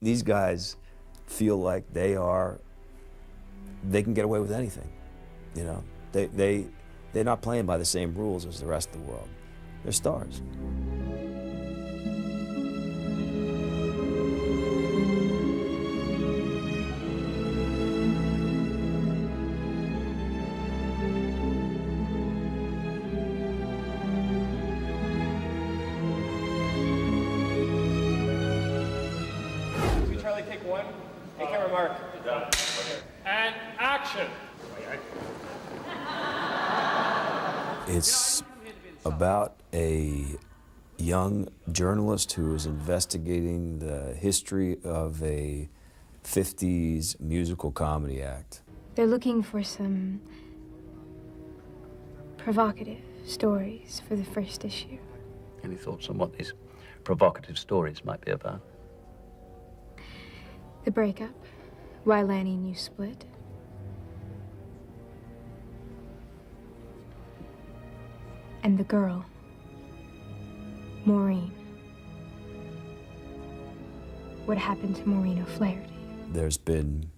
These guys feel like they can get away with anything, you know? They're not playing by the same rules as the rest of the world. They're stars. Charlie, take one. Hey, camera, Mark. Yeah. Okay. And action. It's about a young journalist who is investigating the history of a 50s musical comedy act. They're looking for some provocative stories for the first issue. Any thoughts on what these provocative stories might be about? The breakup, why Lanny and you split. And the girl, Maureen. What happened to Maureen O'Flaherty? There's been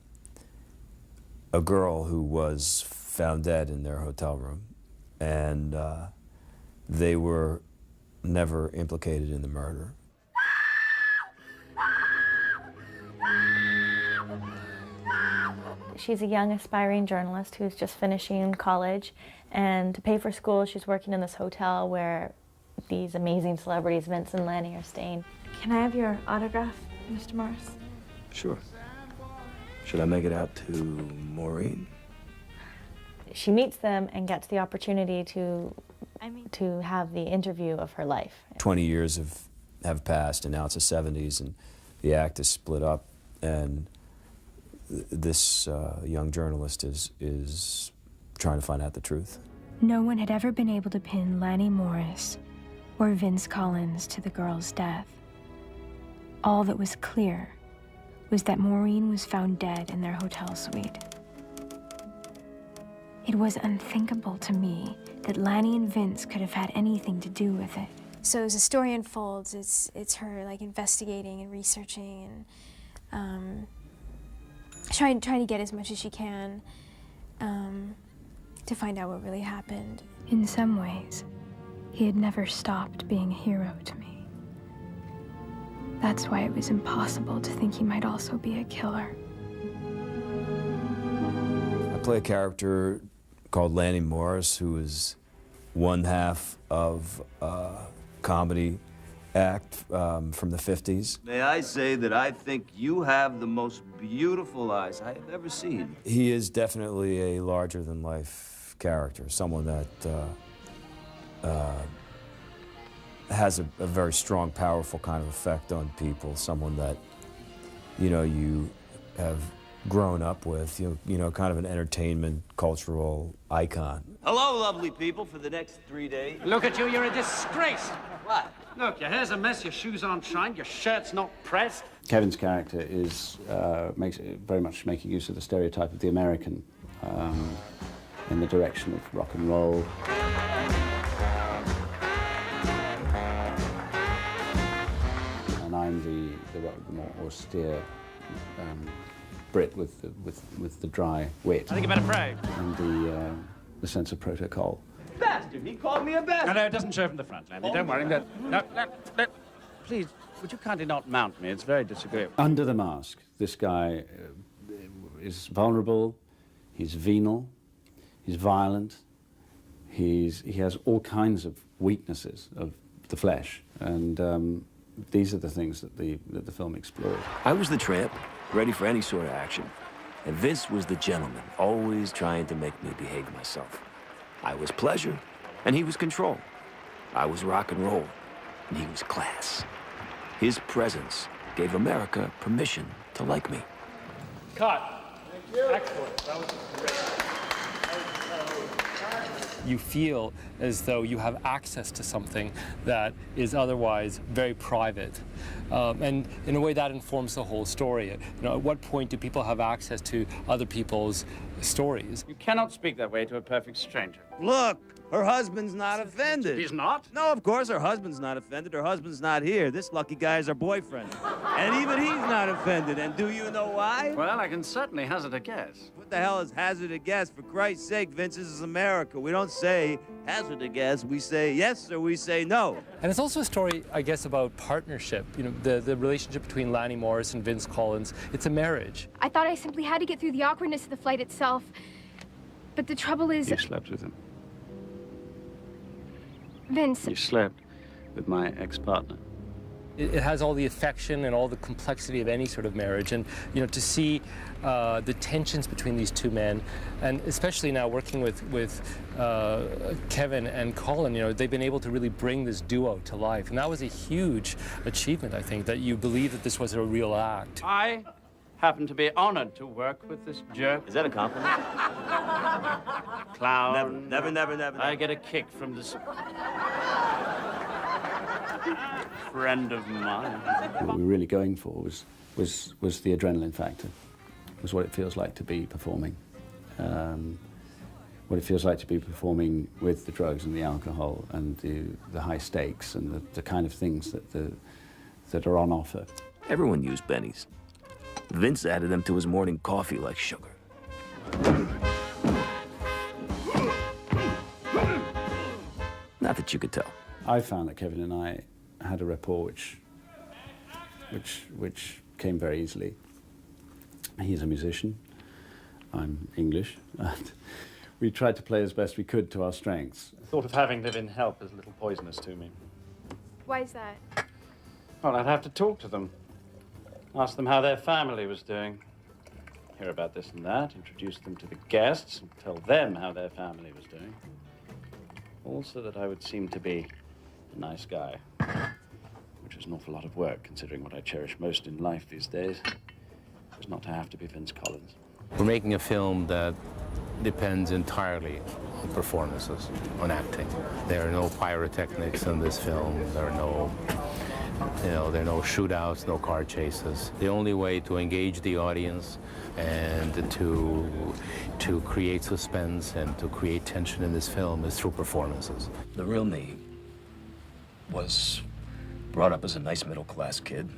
a girl who was found dead in their hotel room, and they were never implicated in the murder. She's a young, aspiring journalist who's just finishing college, and to pay for school, she's working in this hotel where these amazing celebrities, Vince and Lanny, are staying. Can I have your autograph, Mr. Morris? Sure. Should I make it out to Maureen? She meets them and gets the opportunity to have the interview of her life. 20 years have passed, and now it's the 70s, and the act is split up, and this young journalist is trying to find out the truth. No one had ever been able to pin Lanny Morris or Vince Collins to the girl's death. All that was clear was that Maureen was found dead in their hotel suite. It was unthinkable to me that Lanny and Vince could have had anything to do with it. So as the story unfolds, it's her like investigating and researching and trying to get as much as she can to find out what really happened. In some ways, he had never stopped being a hero to me. That's why it was impossible to think he might also be a killer. I play a character called Lanny Morris, who is one half of a comedy act from the 50s. May I say that I think you have the most beautiful eyes I have ever seen. He is definitely a larger-than-life character, someone that has a very strong, powerful kind of effect on people, someone that, you know, you have grown up with, you know, kind of an entertainment, cultural icon. Hello, lovely people, for the next 3 days. Look at you, you're a disgrace. What? Look, your hair's a mess, your shoes aren't shined, your shirt's not pressed. Kevin's character is very much making use of the stereotype of the American in the direction of rock and roll. And I'm the more austere Brit with the dry wit. I think you better pray. And the sense of protocol. Bastard! He called me a bastard! No, it doesn't show from the front, Lanny. Don't worry. No, please, would you kindly not mount me? It's very disagreeable. Under the mask, this guy is vulnerable, he's venal, he's violent, he has all kinds of weaknesses of the flesh, and these are the things that the film explores. I was the tramp, ready for any sort of action, and Vince was the gentleman, always trying to make me behave myself. I was pleasure, and he was control. I was rock and roll, and he was class. His presence gave America permission to like me. Cut. Thank you. Excellent. That was great. You feel as though you have access to something that is otherwise very private. And in a way that informs the whole story. You know, at what point do people have access to other people's stories? You cannot speak that way to a perfect stranger. Look, Her husband's not offended. He's not? No, of course her husband's not offended. Her husband's not here. This lucky guy is her boyfriend. And even he's not offended. And do you know why? Well, I can certainly hazard a guess. What the hell is hazard a guess? For Christ's sake, Vince, this is America. We don't say hazard a guess. We say yes or we say no. And it's also a story, I guess, about partnership. You know, the relationship between Lanny Morris and Vince Collins. It's a marriage. I thought I simply had to get through the awkwardness of the flight itself. But the trouble is... You slept with him. Vince... You slept with my ex-partner. It has all the affection and all the complexity of any sort of marriage. And, you know, to see the tensions between these two men, and especially now working with Kevin and Colin, you know, they've been able to really bring this duo to life. And that was a huge achievement, I think, that you believe that this was a real act. I happen to be honored to work with this jerk. Is that a compliment? Clown. Never. I get a kick from this friend of mine. What we were really going for was the adrenaline factor. It was what it feels like to be performing. What it feels like to be performing with the drugs and the alcohol and the high stakes and the kind of things that are on offer. Everyone used bennies. Vince added them to his morning coffee like sugar. Not that you could tell. I found that Kevin and I had a rapport which came very easily. He's a musician. I'm English. And we tried to play as best we could to our strengths. The thought of having live-in help is a little poisonous to me. Why is that? Well, I'd have to talk to them. Ask them how their family was doing. Hear about this and that, introduce them to the guests, and tell them how their family was doing. Also that I would seem to be a nice guy, which is an awful lot of work, considering what I cherish most in life these days is not to have to be Vince Collins. We're making a film that depends entirely on performances, on acting. There are no pyrotechnics in this film. There are no shootouts, no car chases. The only way to engage the audience and to create suspense and to create tension in this film is through performances. The real me was brought up as a nice middle-class kid,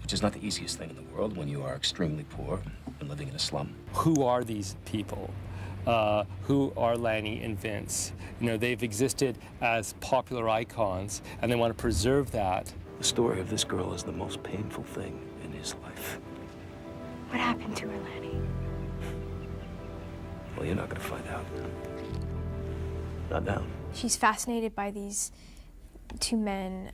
which is not the easiest thing in the world when you are extremely poor and living in a slum. Who are these people? Who are Lanny and Vince? You know, they've existed as popular icons, and they want to preserve that. The story of this girl is the most painful thing in his life. What happened to her, Lanny? Well, you're not going to find out. Not now. She's fascinated by these two men,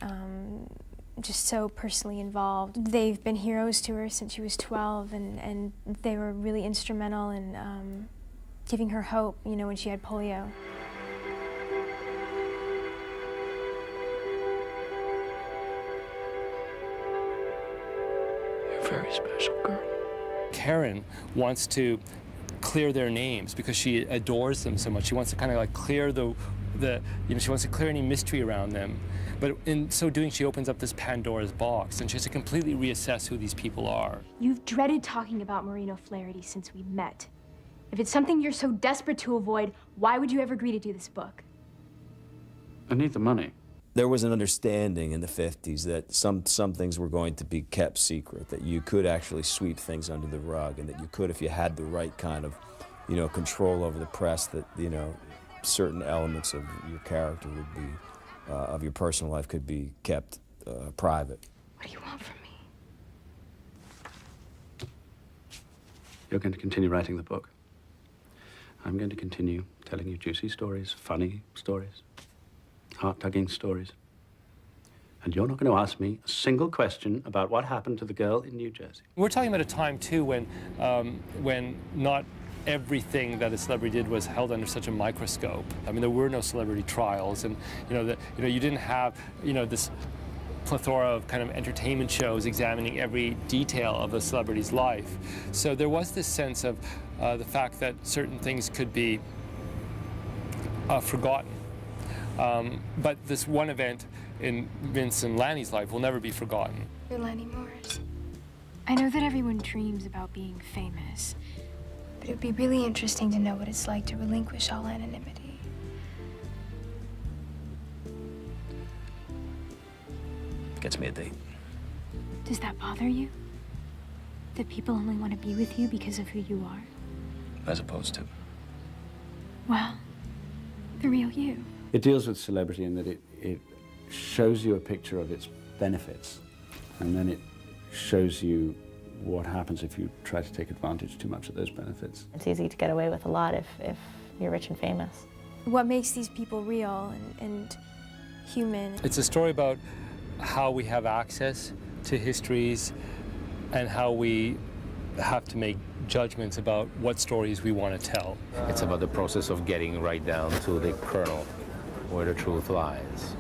just so personally involved. They've been heroes to her since she was 12, and they were really instrumental in giving her hope, you know, when she had polio. You're a very special girl. Karen wants to clear their names because she adores them so much. She wants to kind of like clear she wants to clear any mystery around them. But in so doing, she opens up this Pandora's box, and she has to completely reassess who these people are. You've dreaded talking about Marino Flaherty since we met. If it's something you're so desperate to avoid, why would you ever agree to do this book? I need the money. There was an understanding in the 50s that some things were going to be kept secret, that you could actually sweep things under the rug, and that you could, if you had the right kind of, you know, control over the press, that, you know, certain elements of your character would be, of your personal life could be kept private. What do you want from me? You're going to continue writing the book. I'm going to continue telling you juicy stories, funny stories, heart-tugging stories. And you're not going to ask me a single question about what happened to the girl in New Jersey. We're talking about a time, too, when not everything that a celebrity did was held under such a microscope. I mean, there were no celebrity trials, and you didn't have this plethora of kind of entertainment shows examining every detail of a celebrity's life. So there was this sense of the fact that certain things could be forgotten. But this one event in Vince and Lanny's life will never be forgotten. You're Lanny Morris. I know that everyone dreams about being famous, But it would be really interesting to know what it's like to relinquish all anonymity. gets me a date. Does that bother you? That people only want to be with you because of who you are? As opposed to? Well, the real you. It deals with celebrity in that it shows you a picture of its benefits, and then it shows you what happens if you try to take advantage too much of those benefits. It's easy to get away with a lot if you're rich and famous. What makes these people real and human? It's a story about how we have access to histories and how we have to make judgments about what stories we want to tell. It's about the process of getting right down to the kernel where the truth lies.